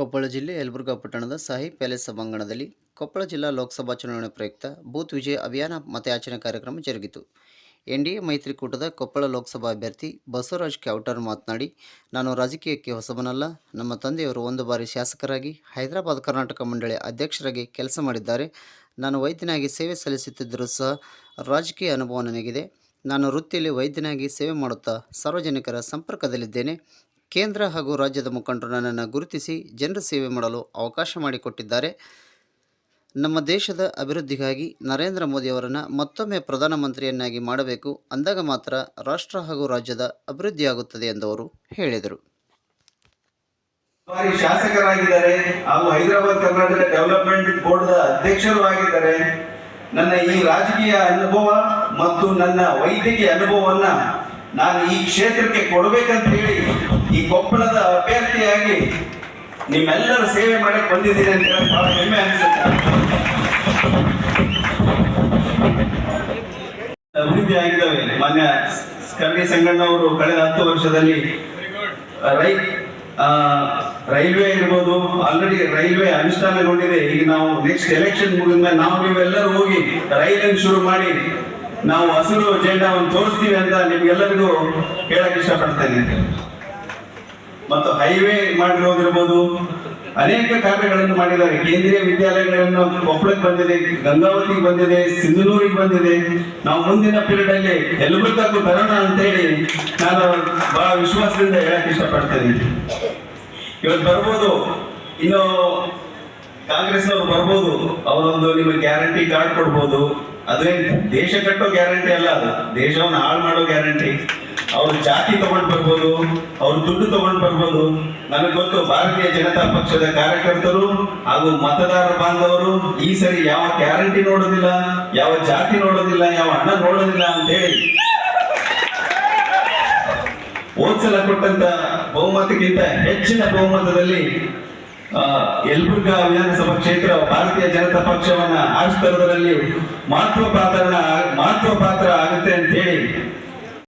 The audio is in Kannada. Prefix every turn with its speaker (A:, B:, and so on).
A: ಕೊಪ್ಪಳ ಜಿಲ್ಲೆ ಯಲಬುರ್ಗಾ ಪಟ್ಟಣದ ಸಾಯಿ ಪ್ಯಾಲೇಸ್ ಸಭಾಂಗಣದಲ್ಲಿ ಕೊಪ್ಪಳ ಜಿಲ್ಲಾ ಲೋಕಸಭಾ ಚುನಾವಣೆ ಪ್ರಯುಕ್ತ ಬೂತ್ ವಿಜಯ ಅಭಿಯಾನ ಮತಯಾಚನೆ ಕಾರ್ಯಕ್ರಮ ಜರುಗಿತು. ಎನ್ಡಿಎ ಮೈತ್ರಿಕೂಟದ ಕೊಪ್ಪಳ ಲೋಕಸಭಾ ಅಭ್ಯರ್ಥಿ ಬಸವರಾಜ್ ಕ್ಯಾವಟರ್ ಮಾತನಾಡಿ, ನಾನು ರಾಜಕೀಯಕ್ಕೆ ಹೊಸಬನಲ್ಲ. ನಮ್ಮ ತಂದೆಯವರು ಒಂದು ಬಾರಿ ಶಾಸಕರಾಗಿ ಹೈದರಾಬಾದ್ ಕರ್ನಾಟಕ ಮಂಡಳಿ ಅಧ್ಯಕ್ಷರಾಗಿ ಕೆಲಸ ಮಾಡಿದ್ದಾರೆ. ನಾನು ವೈದ್ಯನಾಗಿ ಸೇವೆ ಸಲ್ಲಿಸುತ್ತಿದ್ದರೂ ಸಹ ರಾಜಕೀಯ ಅನುಭವ ನನಗಿದೆ. ನಾನು ವೃತ್ತಿಯಲ್ಲಿ ವೈದ್ಯನಾಗಿ ಸೇವೆ ಮಾಡುತ್ತಾ ಸಾರ್ವಜನಿಕರ ಸಂಪರ್ಕದಲ್ಲಿದ್ದೇನೆ. ಕೇಂದ್ರ ಹಾಗೂ ರಾಜ್ಯದ ಮುಖಂಡರು ನನ್ನನ್ನು ಗುರುತಿಸಿ ಜನರ ಸೇವೆ ಮಾಡಲು ಅವಕಾಶ ಮಾಡಿಕೊಟ್ಟಿದ್ದಾರೆ. ನಮ್ಮ ದೇಶದ ಅಭಿವೃದ್ಧಿಗಾಗಿ ನರೇಂದ್ರ ಮೋದಿಯವರನ್ನು ಮತ್ತೊಮ್ಮೆ ಪ್ರಧಾನಮಂತ್ರಿಯನ್ನಾಗಿ ಮಾಡಬೇಕು. ಅಂದಾಗ ಮಾತ್ರ ರಾಷ್ಟ್ರ ಹಾಗೂ ರಾಜ್ಯದ ಅಭಿವೃದ್ಧಿಯಾಗುತ್ತದೆ ಎಂದವರು ಹೇಳಿದರು.
B: ಶಾಸಕರಾಗಿದ್ದಾರೆ ಹಾಗೂ ಹೈದರಾಬಾದ್ ಕರ್ನಾಟಕ ಡೆವಲಪ್ಮೆಂಟ್ ಬೋರ್ಡ್ ಅಧ್ಯಕ್ಷರು ಆಗಿದ್ದಾರೆ. ನನ್ನ ಈ ರಾಜಕೀಯ ಅನುಭವ ಮತ್ತು ನನ್ನ ವೈದ್ಯಕೀಯ ಅನುಭವವನ್ನ ನಾನು ಈ ಕ್ಷೇತ್ರಕ್ಕೆ ಕೊಡಬೇಕಂತ ಹೇಳಿ ಈ ಕೊಪ್ಪಳದ ಅಭ್ಯರ್ಥಿಯಾಗಿ ನಿಮ್ಮೆಲ್ಲರ ಸೇವೆ ಮಾಡಕ್ಕೆ ಬಂದಿದ್ದೀನಿ ಅಂತ ಬಹಳ ಹೆಮ್ಮೆ ಅನಿಸುತ್ತೆ. ಅಭಿವೃದ್ಧಿ ಆಗಿದ್ದಾವೆ. ಮಾನ್ಯ ಕರ್ಣಿ ಸಂಗಣ್ಣವರು ಕಳೆದ 10 ವರ್ಷದಲ್ಲಿ ರೈಲ್ವೆ ಇರ್ಬೋದು, ಆಲ್ರೆಡಿ ರೈಲ್ವೆ ಅನುಷ್ಠಾನಗೊಂಡಿದೆ. ಈಗ ನಾವು ನೆಕ್ಸ್ಟ್ ಎಲೆಕ್ಷನ್ ಮುಗಿದ್ಮೇಲೆ ನೀವೆಲ್ಲರೂ ಹೋಗಿ ರೈಲನ್ನು ಶುರು ಮಾಡಿ ನಾವು ಹಸಿರು ಜೆಂಡಾವನ್ನು ತೋರಿಸ್ತೀವಿ ಅಂತ ನಿಮ್ಗೆಲ್ಲರಿಗೂ ಹೇಳಕ್ ಇಷ್ಟಪಡ್ತೇನೆ. ಮತ್ತು ಹೈವೇ ಮಾಡಿರೋದಿರ್ಬೋದು, ಅನೇಕ ಕಾರ್ಯಗಳನ್ನು ಮಾಡಿದ್ದಾರೆ. ಕೇಂದ್ರೀಯ ವಿದ್ಯಾಲಯಗಳನ್ನು ಕೊಪ್ಪಳಕ್ಕೆ ಬಂದಿದೆ, ಗಂಗಾವತಿಗೆ ಬಂದಿದೆ, ಸಿಂಧನೂರಿಗೆ ಬಂದಿದೆ. ನಾವು ಮುಂದಿನ ಪೀರಿಯಡ್ ಅಲ್ಲಿ ಯಲಬುರ್ಗಾಕ್ಕೂ ಬರೋಣ ಅಂತ ಹೇಳಿ ನಾನು ಬಹಳ ವಿಶ್ವಾಸದಿಂದ ಹೇಳಕ್ ಇಷ್ಟಪಡ್ತೇನೆ. ಇವತ್ತು ಬರ್ಬೋದು, ಇನ್ನು ಕಾಂಗ್ರೆಸ್ನವ್ರು ಬರ್ಬೋದು, ಅವರೊಂದು ನಿಮಗೆ ಗ್ಯಾರಂಟಿ ಕಾರ್ಡ್ ಕೊಡ್ಬೋದು. ಅದೇ ದೇಶ ಕಟ್ಟೋ ಗ್ಯಾರಂಟಿ ಅಲ್ಲ, ಅದು ದೇಶವನ್ನು ಹಾಳು ಮಾಡೋ ಗ್ಯಾರಂಟಿ. ಅವ್ರ ಜಾತಿ ತಗೊಂಡು ಬರ್ಬೋದು, ಅವ್ರ ದುಡ್ಡು ತಗೊಂಡು ಬರ್ಬೋದು. ನನಗೆ ಗೊತ್ತು, ಭಾರತೀಯ ಜನತಾ ಪಕ್ಷದ ಕಾರ್ಯಕರ್ತರು ಹಾಗೂ ಮತದಾರ ಬಾಂಧವರು ಈ ಸರಿ ಯಾವ ಗ್ಯಾರಂಟಿ ನೋಡೋದಿಲ್ಲ, ಯಾವ ಜಾತಿ ನೋಡೋದಿಲ್ಲ, ಯಾವ ಹಣ ನೋಡೋದಿಲ್ಲ ಅಂತ ಹೇಳಿ ಹೋದ್ಸಲ ಕೊಟ್ಟಂತ ಬಹುಮತಕ್ಕಿಂತ ಹೆಚ್ಚಿನ ಬಹುಮತದಲ್ಲಿ ಯಲಬುರ್ಗಾ ವಿಧಾನಸಭಾ ಕ್ಷೇತ್ರ ಭಾರತೀಯ ಜನತಾ ಪಕ್ಷವನ್ನ ಆರಿಸ್ತರದಲ್ಲಿ ಮಹತ್ವ ಪಾತ್ರ ಆಗುತ್ತೆ ಅಂತ ಹೇಳಿ